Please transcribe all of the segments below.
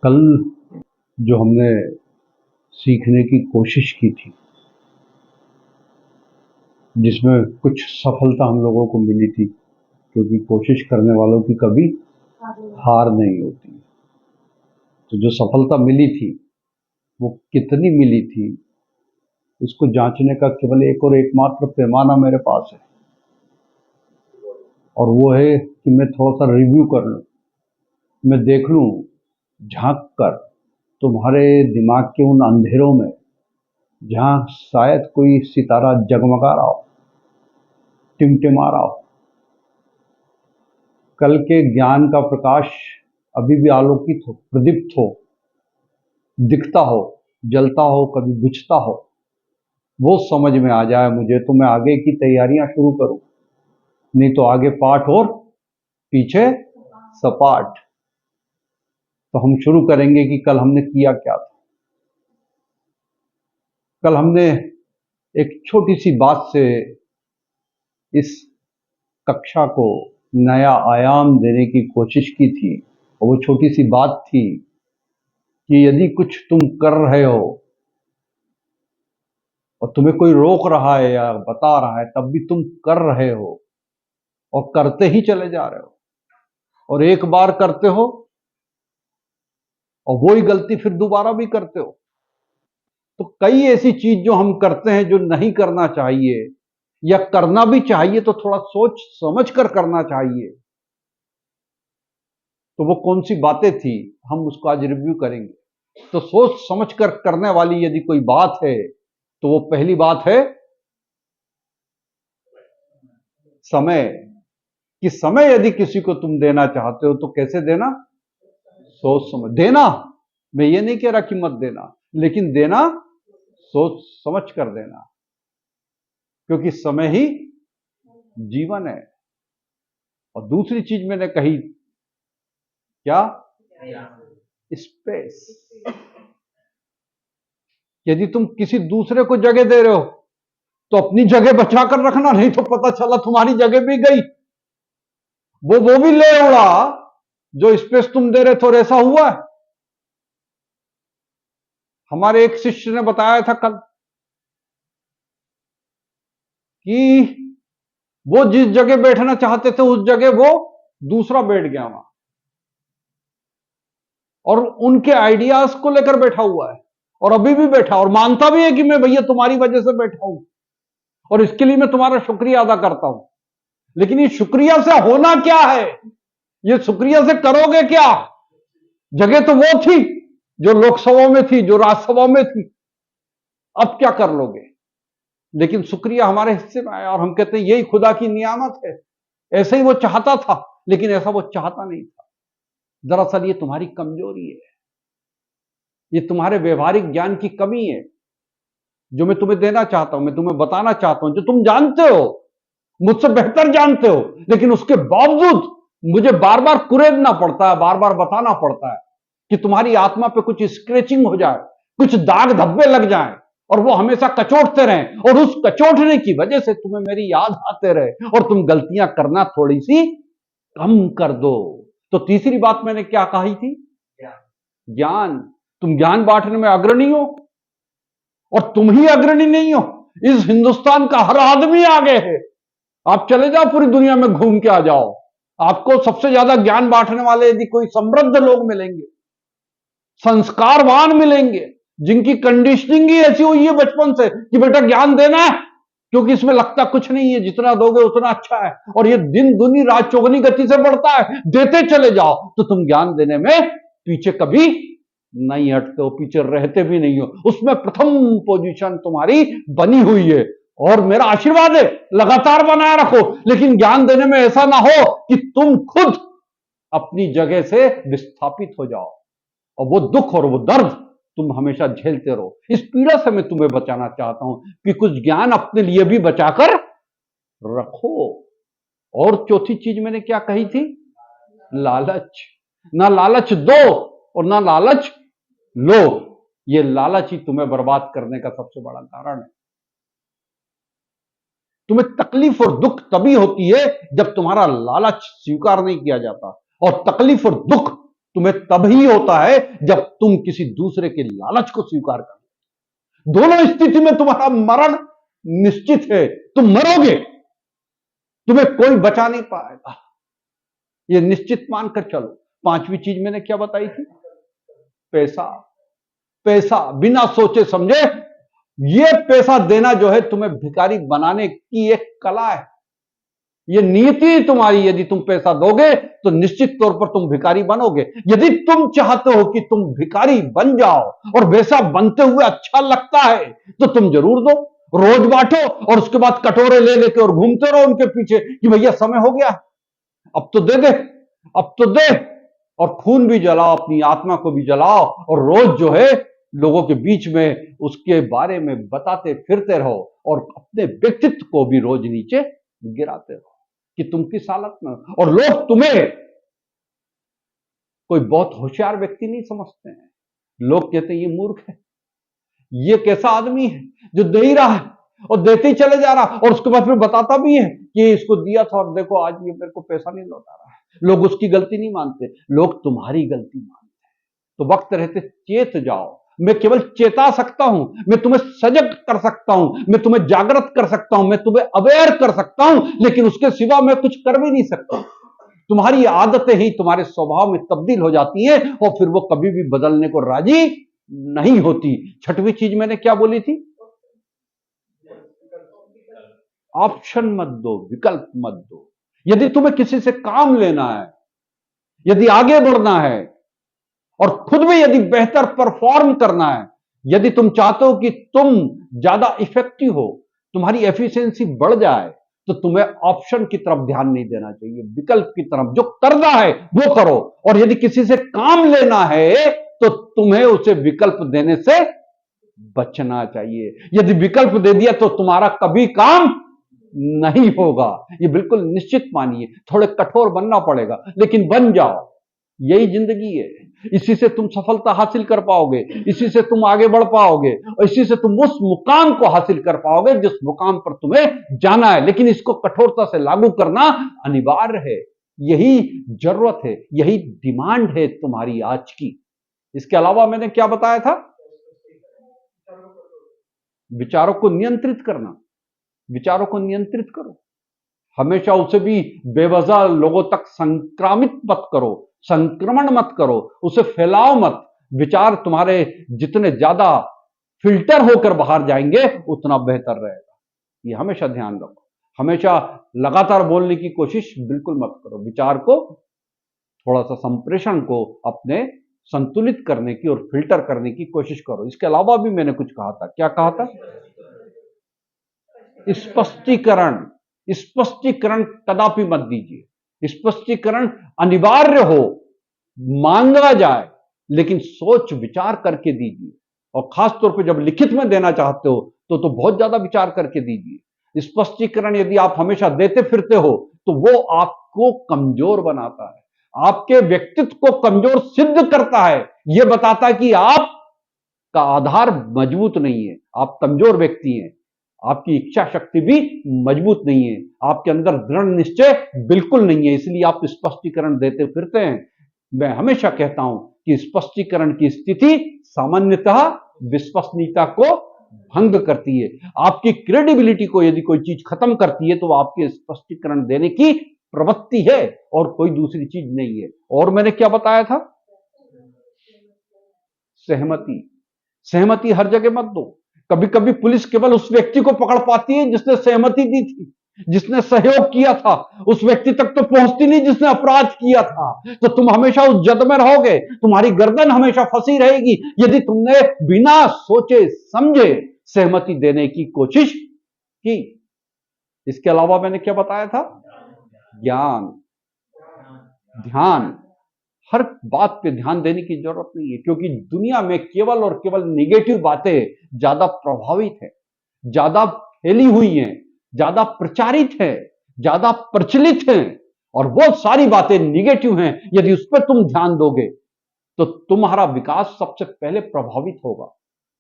कल जो हमने सीखने की कोशिश की थी, जिसमें कुछ सफलता हम लोगों को मिली थी, क्योंकि कोशिश करने वालों की कभी हार नहीं होती। तो जो सफलता मिली थी वो कितनी मिली थी, इसको जांचने का केवल एक और एकमात्र पैमाना मेरे पास है, और वो है कि मैं थोड़ा सा रिव्यू कर लूं, मैं देख लूं झांक कर तुम्हारे दिमाग के उन अंधेरों में जहां शायद कोई सितारा जगमगा रहा हो, टिमटिमा रहा हो, कल के ज्ञान का प्रकाश अभी भी आलोकित हो, प्रदीप्त हो, दिखता हो, जलता हो, कभी बुझता हो, वो समझ में आ जाए मुझे, तो मैं आगे की तैयारियां शुरू करूं। नहीं तो आगे पाठ और पीछे सपाट। तो हम शुरू करेंगे कि कल हमने किया क्या था। कल हमने एक छोटी सी बात से इस कक्षा को नया आयाम देने की कोशिश की थी, और वो छोटी सी बात थी कि यदि कुछ तुम कर रहे हो और तुम्हें कोई रोक रहा है या बता रहा है, तब भी तुम कर रहे हो और करते ही चले जा रहे हो, और एक बार करते हो और वही गलती फिर दोबारा भी करते हो। तो कई ऐसी चीज जो हम करते हैं जो नहीं करना चाहिए, या करना भी चाहिए तो थोड़ा सोच समझ कर करना चाहिए। तो वो कौन सी बातें थी, हम उसको आज रिव्यू करेंगे। तो सोच समझ कर करने वाली यदि कोई बात है, तो वो पहली बात है समय। कि समय यदि किसी को तुम देना चाहते हो तो कैसे देना, सोच समझ देना। मैं ये नहीं कह रहा कि मत देना, लेकिन देना सोच समझ कर देना, क्योंकि समय ही जीवन है। और दूसरी चीज मैंने कही क्या, स्पेस। यदि तुम किसी दूसरे को जगह दे रहे हो तो अपनी जगह बचा कर रखना, नहीं तो पता चला तुम्हारी जगह भी गई, वो भी ले उड़ा जो स्पेस तुम दे रहे थे। और ऐसा हुआ है। हमारे एक शिष्य ने बताया था कल कि वो जिस जगह बैठना चाहते थे उस जगह वो दूसरा बैठ गया वहां, और उनके आइडियाज को लेकर बैठा हुआ है, और अभी भी बैठा, और मानता भी है कि मैं भैया तुम्हारी वजह से बैठा हूं और इसके लिए मैं तुम्हारा शुक्रिया अदा करता हूं। लेकिन ये शुक्रिया से होना क्या है, ये शुक्रिया से करोगे क्या। जगह तो वो थी जो लोकसभा में थी, जो राज्यसभा में थी, अब क्या कर लोगे। लेकिन शुक्रिया हमारे हिस्से में आया, और हम कहते हैं यही खुदा की नियामत है। ऐसे ही वो चाहता था, लेकिन ऐसा वो चाहता नहीं था। दरअसल ये तुम्हारी कमजोरी है, ये तुम्हारे व्यवहारिक ज्ञान की कमी है, जो मैं तुम्हें देना चाहता हूं, मैं तुम्हें बताना चाहता हूं, जो तुम जानते हो, मुझसे बेहतर जानते हो, लेकिन उसके बावजूद मुझे बार बार कुरेदना पड़ता है, बार बार बताना पड़ता है कि तुम्हारी आत्मा पे कुछ स्क्रैचिंग हो जाए, कुछ दाग धब्बे लग जाएं, और वो हमेशा कचोटते रहें, और उस कचोटने की वजह से तुम्हें मेरी याद आते रहे, और तुम गलतियां करना थोड़ी सी कम कर दो। तो तीसरी बात मैंने क्या कही थी, ज्ञान। तुम ज्ञान बांटने में अग्रणी हो, और तुम ही अग्रणी नहीं हो, इस हिंदुस्तान का हर आदमी आगे है। आप चले जाओ पूरी दुनिया में घूम के आ जाओ, आपको सबसे ज्यादा ज्ञान बांटने वाले यदि कोई समृद्ध लोग मिलेंगे, संस्कारवान मिलेंगे, जिनकी कंडीशनिंग ही ऐसी हुई है बचपन से कि बेटा ज्ञान देना है, क्योंकि इसमें लगता कुछ नहीं है, जितना दोगे उतना अच्छा है, और ये दिन दुनी रात चौगनी गति से बढ़ता है, देते चले जाओ, तो तुम ज्ञान देने में पीछे कभी नहीं हटते हो, पीछे रहते भी नहीं हो। उसमें प्रथम पोजीशन तुम्हारी बनी हुई है, और मेरा आशीर्वाद है लगातार बनाए रखो। लेकिन ज्ञान देने में ऐसा ना हो कि तुम खुद अपनी जगह से विस्थापित हो जाओ, और वो दुख और वो दर्द तुम हमेशा झेलते रहो। इस पीड़ा से मैं तुम्हें बचाना चाहता हूं कि कुछ ज्ञान अपने लिए भी बचाकर रखो। और चौथी चीज मैंने क्या कही थी, लालच। ना लालच दो और ना लालच लो, ये लालच ही तुम्हें बर्बाद करने का सबसे बड़ा कारण है। तुम्हें तकलीफ और दुख तभी होती है जब तुम्हारा लालच स्वीकार नहीं किया जाता, और तकलीफ और दुख तुम्हें तभी होता है जब तुम किसी दूसरे के लालच को स्वीकार कर। दोनों स्थिति में तुम्हारा मरण निश्चित है, तुम मरोगे, तुम्हें कोई बचा नहीं पाएगा, यह निश्चित मानकर चलो। पांचवी चीज मैंने क्या बताई थी? पैसा। पैसा बिना सोचे समझे, यह पैसा देना जो है तुम्हें भिखारी बनाने की एक कला है, यह नीति तुम्हारी। यदि तुम पैसा दोगे तो निश्चित तौर पर तुम भिखारी बनोगे। यदि तुम चाहते हो कि तुम भिखारी बन जाओ और वैसा बनते हुए अच्छा लगता है तो तुम जरूर दो, रोज बांटो और उसके बाद कटोरे ले लेके और घूमते रहो उनके पीछे कि भैया समय हो गया, अब तो दे दे, अब तो दे। और खून भी जलाओ, अपनी आत्मा को भी जलाओ और रोज जो है लोगों के बीच में उसके बारे में बताते फिरते रहो और अपने व्यक्तित्व को भी रोज नीचे गिराते रहो कि तुम किस हालत में हो। और लोग तुम्हें कोई बहुत होशियार व्यक्ति नहीं समझते हैं, लोग कहते हैं ये मूर्ख है, ये कैसा आदमी है जो दे ही रहा है और देते ही चले जा रहा, और उसके बाद फिर बताता भी है कि इसको दिया था और देखो आज ये मेरे को पैसा नहीं लौटा रहा है। लोग उसकी गलती नहीं मानते, लोग तुम्हारी गलती मानते हैं। तो वक्त रहते चेत जाओ। मैं केवल चेता सकता हूं, मैं तुम्हें सजग कर सकता हूं, मैं तुम्हें जागृत कर सकता हूं, मैं तुम्हें अवेयर कर सकता हूं, लेकिन उसके सिवा मैं कुछ कर भी नहीं सकता। तुम्हारी आदतें ही तुम्हारे स्वभाव में तब्दील हो जाती हैं और फिर वो कभी भी बदलने को राजी नहीं होती। छठवीं चीज मैंने क्या बोली थी? ऑप्शन मत दो, विकल्प मत दो। यदि तुम्हें किसी से काम लेना है, यदि आगे बढ़ना है और खुद में यदि बेहतर परफॉर्म करना है, यदि तुम चाहते हो कि तुम ज्यादा इफेक्टिव हो, तुम्हारी एफिशिएंसी बढ़ जाए, तो तुम्हें ऑप्शन की तरफ ध्यान नहीं देना चाहिए, विकल्प की तरफ। जो करना है वो करो, और यदि किसी से काम लेना है तो तुम्हें उसे विकल्प देने से बचना चाहिए। यदि विकल्प दे दिया तो तुम्हारा कभी काम नहीं होगा, ये बिल्कुल निश्चित मानिए। थोड़े कठोर बनना पड़ेगा लेकिन बन जाओ, यही जिंदगी है। इसी से तुम सफलता हासिल कर पाओगे, इसी से तुम आगे बढ़ पाओगे और इसी से तुम उस मुकाम को हासिल कर पाओगे जिस मुकाम पर तुम्हें जाना है। लेकिन इसको कठोरता से लागू करना अनिवार्य है, यही जरूरत है, यही डिमांड है तुम्हारी आज की। इसके अलावा मैंने क्या बताया था? विचारों को नियंत्रित करना। विचारों को नियंत्रित करो, हमेशा उसे भी बेवजह लोगों तक संक्रामित मत करो, संक्रमण मत करो, उसे फैलाओ मत। विचार तुम्हारे जितने ज्यादा फिल्टर होकर बाहर जाएंगे उतना बेहतर रहेगा, ये हमेशा ध्यान रखो। हमेशा लगातार बोलने की कोशिश बिल्कुल मत करो, विचार को थोड़ा सा संप्रेषण को अपने संतुलित करने की और फिल्टर करने की कोशिश करो। इसके अलावा भी मैंने कुछ कहा था, क्या कहा था? स्पष्टीकरण। स्पष्टीकरण कदापि मत दीजिए। स्पष्टीकरण अनिवार्य हो, मांगा जाए, लेकिन सोच विचार करके दीजिए, और खासतौर पे जब लिखित में देना चाहते हो तो बहुत ज्यादा विचार करके दीजिए। स्पष्टीकरण यदि आप हमेशा देते फिरते हो तो वो आपको कमजोर बनाता है, आपके व्यक्तित्व को कमजोर सिद्ध करता है। यह बताता है कि आपका आधार मजबूत नहीं है, आप कमजोर व्यक्ति हैं, आपकी इच्छा शक्ति भी मजबूत नहीं है, आपके अंदर दृढ़ निश्चय बिल्कुल नहीं है, इसलिए आप स्पष्टीकरण देते फिरते हैं। मैं हमेशा कहता हूं कि स्पष्टीकरण की स्थिति सामान्यतः विश्वसनीयता को भंग करती है। आपकी क्रेडिबिलिटी को यदि कोई चीज खत्म करती है तो आपके स्पष्टीकरण देने की प्रवृत्ति है और कोई दूसरी चीज नहीं है। और मैंने क्या बताया था? सहमति। सहमति हर जगह मत दो। कभी कभी पुलिस केवल उस व्यक्ति को पकड़ पाती है जिसने सहमति दी थी, जिसने सहयोग किया था, उस व्यक्ति तक तो पहुंचती नहीं जिसने अपराध किया था। तो तुम हमेशा उस जद में रहोगे, तुम्हारी गर्दन हमेशा फंसी रहेगी यदि तुमने बिना सोचे समझे सहमति देने की कोशिश की। इसके अलावा मैंने क्या बताया था? ज्ञान, ध्यान। हर बात पे ध्यान देने की जरूरत नहीं है, क्योंकि दुनिया में केवल और केवल निगेटिव बातें ज्यादा प्रभावित है, ज्यादा फैली हुई हैं, ज्यादा प्रचारित है, ज्यादा प्रचलित हैं, और बहुत सारी बातें निगेटिव हैं। यदि उस पर तुम ध्यान दोगे तो तुम्हारा विकास सबसे पहले प्रभावित होगा,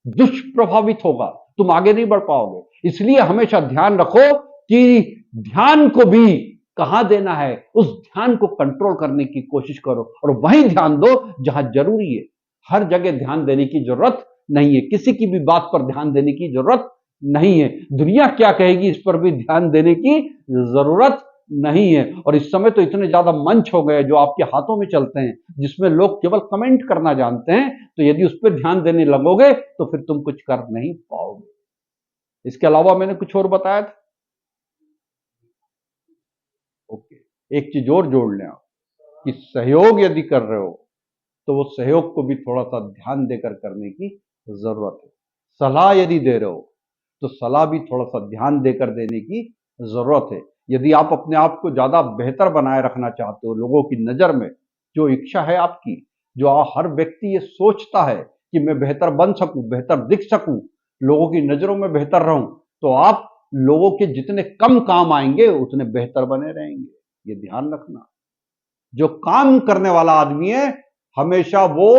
दुष्प्रभावित होगा, तुम आगे नहीं बढ़ पाओगे। इसलिए हमेशा ध्यान रखो कि ध्यान को भी कहां देना है, उस ध्यान को कंट्रोल करने की कोशिश करो और वहीं ध्यान दो जहां जरूरी है। हर जगह ध्यान देने की जरूरत नहीं है, किसी की भी बात पर ध्यान देने की जरूरत नहीं है, दुनिया क्या कहेगी इस पर भी ध्यान देने की जरूरत नहीं है। और इस समय तो इतने ज्यादा मंच हो गए जो आपके हाथों में चलते हैं, जिसमें लोग केवल कमेंट करना जानते हैं, तो यदि उस पर ध्यान देने लगोगे तो फिर तुम कुछ कर नहीं पाओगे। इसके अलावा मैंने कुछ और बताया था? ओके, एक चीज और जोड़ लें आप कि सहयोग यदि कर रहे हो तो वो सहयोग को भी थोड़ा सा ध्यान देकर करने की जरूरत है। सलाह यदि दे रहे हो तो सलाह भी थोड़ा सा ध्यान देकर देने की जरूरत है। यदि आप अपने आप को ज्यादा बेहतर बनाए रखना चाहते हो लोगों की नजर में, जो इच्छा है आपकी, जो हर व्यक्ति ये सोचता है कि मैं बेहतर बन सकूं, बेहतर दिख सकूं, लोगों की नजरों में बेहतर रहूं, तो आप लोगों के जितने कम काम आएंगे उतने बेहतर बने रहेंगे। ये ध्यान रखना। जो काम करने वाला आदमी है हमेशा वो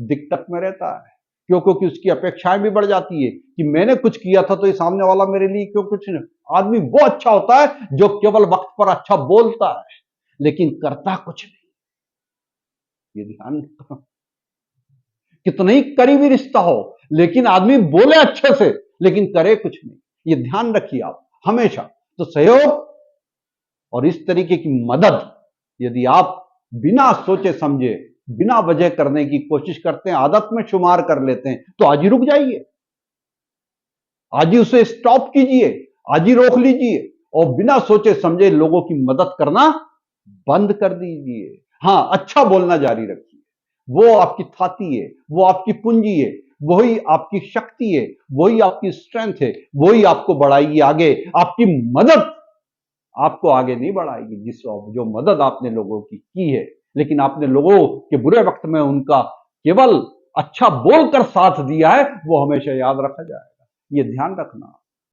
दिक्कत में रहता है, क्यों? क्योंकि उसकी अपेक्षाएं भी बढ़ जाती है कि मैंने कुछ किया था तो ये सामने वाला मेरे लिए क्यों कुछ नहीं। आदमी वो अच्छा होता है जो केवल वक्त पर अच्छा बोलता है लेकिन करता कुछ नहीं। ये ध्यान, कितना ही करीबी रिश्ता हो लेकिन आदमी बोले अच्छे से लेकिन करे कुछ नहीं, ये ध्यान रखिए आप हमेशा। तो सहयोग और इस तरीके की मदद यदि आप बिना सोचे समझे, बिना वजह करने की कोशिश करते हैं, आदत में शुमार कर लेते हैं, तो आज ही रुक जाइए, आज ही उसे स्टॉप कीजिए, आज ही रोक लीजिए और बिना सोचे समझे लोगों की मदद करना बंद कर दीजिए। हां, अच्छा बोलना जारी रखिए, वो आपकी थाती है, वो आपकी पूंजी है, वही आपकी शक्ति है, वही आपकी स्ट्रेंथ है, वही आपको बढ़ाएगी आगे। आपकी मदद आपको आगे नहीं बढ़ाएगी, जो मदद आपने लोगों की है, लेकिन आपने लोगों के बुरे वक्त में उनका केवल अच्छा बोलकर साथ दिया है, वो हमेशा याद रखा जाएगा। ये ध्यान रखना।